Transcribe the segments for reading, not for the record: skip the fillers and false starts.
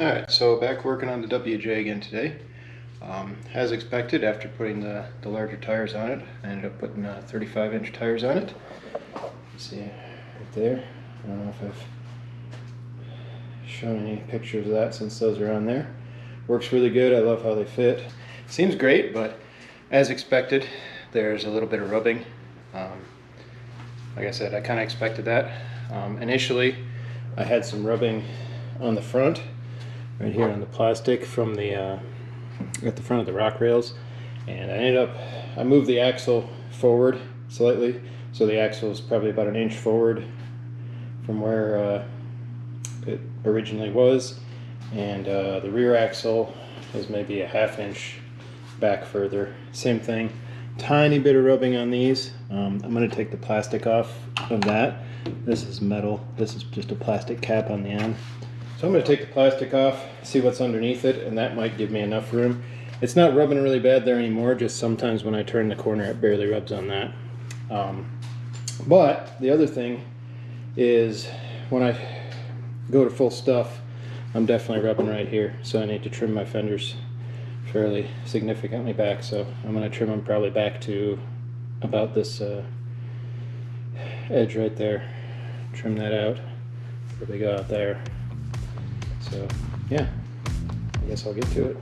Alright, so back working on the WJ again today. As expected, after putting the larger tires on it, I ended up putting 35-inch tires on it. See right there. I don't know if I've shown any pictures of that since those are on there. Works really good. I love how they fit. Seems great, but as expected, there's a little bit of rubbing. Like I said, I kind of expected that. Initially, I had some rubbing on the front, right here on the plastic from the at the front of the rock rails, and I moved the axle forward slightly, so the axle is probably about an inch forward from where it originally was, and the rear axle is maybe a ½ inch back further. Same thing, tiny bit of rubbing on these. I'm going to take the plastic off of that. This is metal, this is just a plastic cap on the end. So I'm going to take the plastic off, see what's underneath it, and that might give me enough room. It's not rubbing really bad there anymore, just sometimes when I turn the corner it barely rubs on that. But the other thing is when I go to full stuff, I'm definitely rubbing right here, so I need to trim my fenders fairly significantly back. So I'm going to trim them probably back to about this edge right there. Trim that out before they go out there. So yeah, I guess I'll get to it.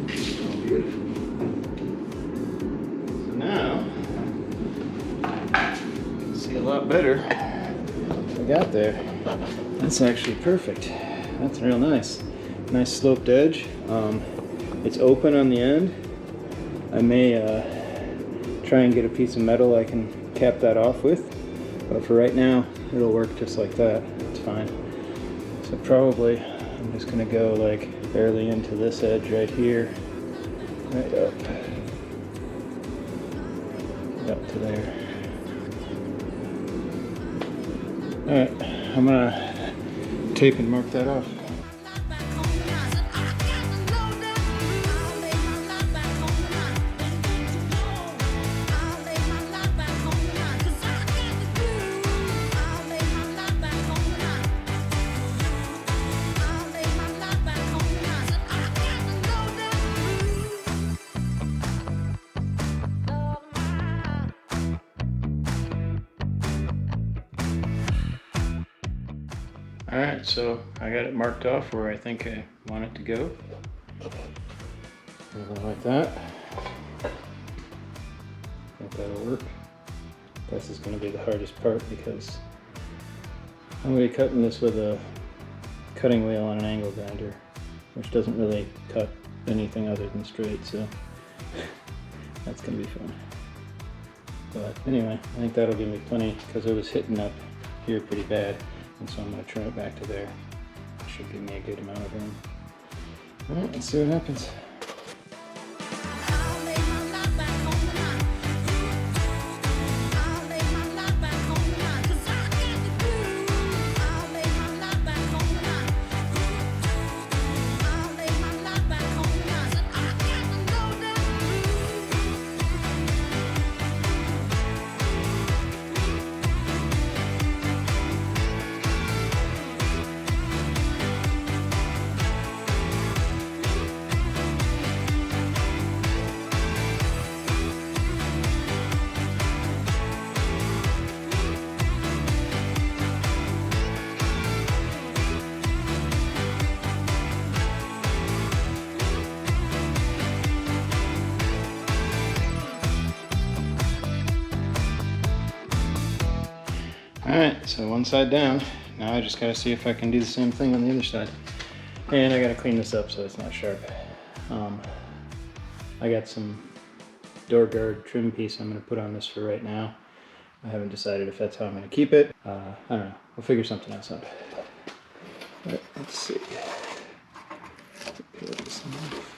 So now, you can see a lot better what I got there. That's actually perfect. That's real nice. Nice sloped edge. It's open on the end. I may try and get a piece of metal I can cap that off with, but for right now it'll work just like that. It's fine. So probably I'm just going to go like barely into this edge right here, right up to there. Alright, I'm going to tape and mark that off. Alright, so I got it marked off where I think I want it to go. Like that. I think that'll work. This is going to be the hardest part because I'm going to be cutting this with a cutting wheel on an angle grinder, which doesn't really cut anything other than straight, so that's going to be fun. But anyway, I think that'll give me plenty because it was hitting up here pretty bad. And so I'm going to trim it back to there. It should give me a good amount of room. Alright, let's see what happens. Alright, so one side down. Now I just gotta see if I can do the same thing on the other side. And I gotta clean this up so it's not sharp. I got some door guard trim piece I'm gonna put on this for right now. I haven't decided if that's how I'm gonna keep it. I don't know, we'll figure something else out. But let's see. Peel this off.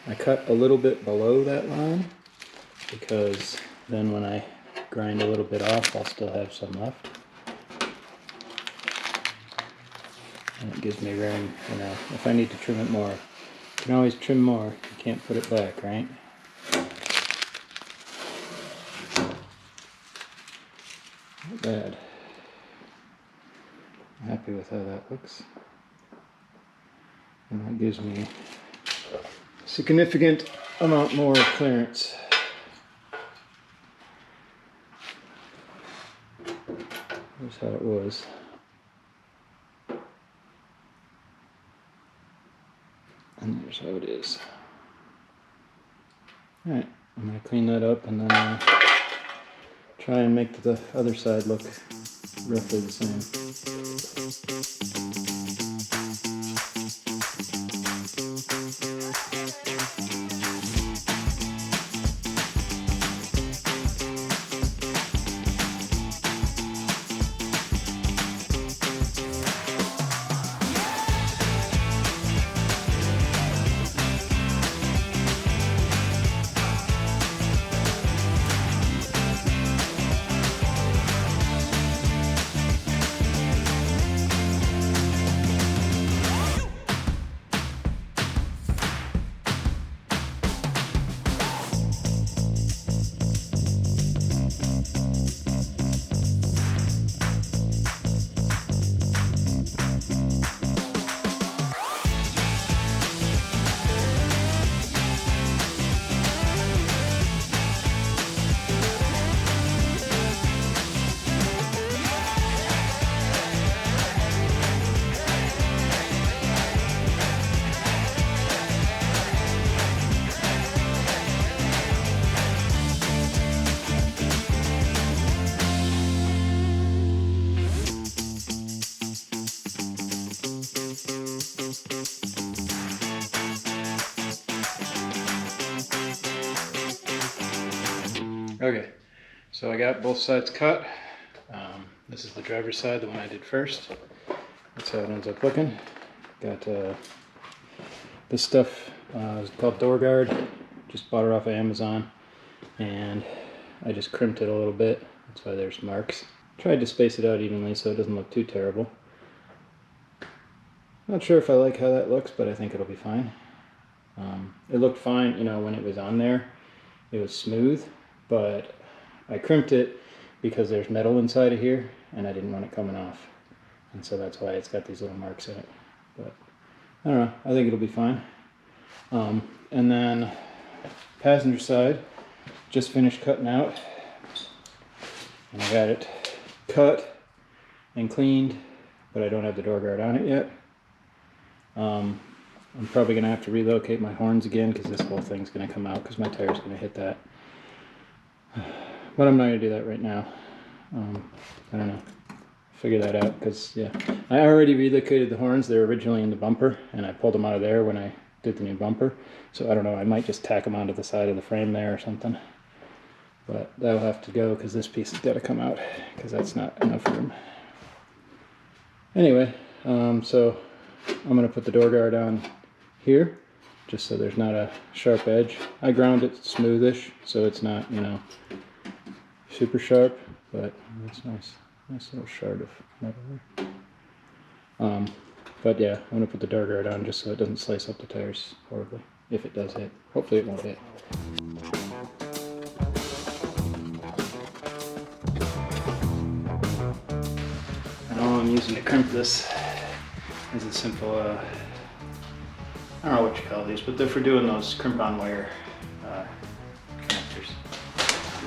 I cut a little bit below that line because then when I grind a little bit off, I'll still have some left. And it gives me room, you know, if I need to trim it more. You can always trim more, you can't put it back, right? Not bad. I'm happy with how that looks. And that gives me a significant amount more clearance. Here's how it was. And there's how it is. Alright, I'm going to clean that up and then try and make the other side look roughly the same. Okay, so I got both sides cut. This is the driver's side, the one I did first. That's how it ends up looking. Got this stuff is called door guard. Just bought it off of Amazon, and I just crimped it a little bit. That's why there's marks. Tried to space it out evenly so it doesn't look too terrible. Not sure if I like how that looks, but I think it'll be fine. It looked fine, you know, when it was on there. It was smooth, but I crimped it because there's metal inside of here, and I didn't want it coming off. And so that's why it's got these little marks in it. But I don't know, I think it'll be fine. And then passenger side, just finished cutting out. And I got it cut and cleaned, but I don't have the door guard on it yet. I'm probably going to have to relocate my horns again because this whole thing's going to come out because my tire's going to hit that. But I'm not going to do that right now. I don't know. Figure that out because, yeah. I already relocated the horns. They were originally in the bumper, and I pulled them out of there when I did the new bumper. So I don't know. I might just tack them onto the side of the frame there or something. But that'll have to go because this piece has got to come out because that's not enough room. Anyway, so I'm going to put the door guard on here just so there's not a sharp edge. I ground it smoothish so it's not, you know, super sharp, but it's nice. Nice little shard of metal there. But yeah, I'm going to put the door guard on just so it doesn't slice up the tires horribly. If it does hit. Hopefully it won't hit. And all I'm using to crimp this is a simple, I don't know what you call these, but they're for doing those crimp-on wire connectors.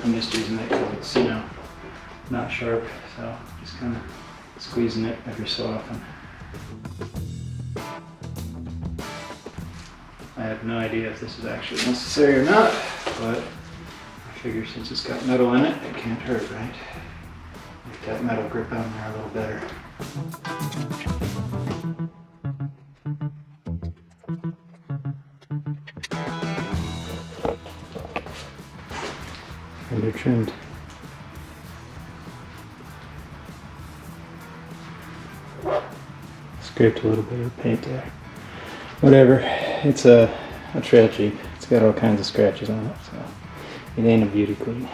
I'm just using it because it's, you know, not sharp, so just kind of squeezing it every so often. I have no idea if this is actually necessary or not, but I figure since it's got metal in it, it can't hurt, right? Make that metal grip on there a little better. And they're trimmed. Scraped a little bit of paint there. Whatever, it's a trail Jeep. It's got all kinds of scratches on it, so it ain't a beauty queen.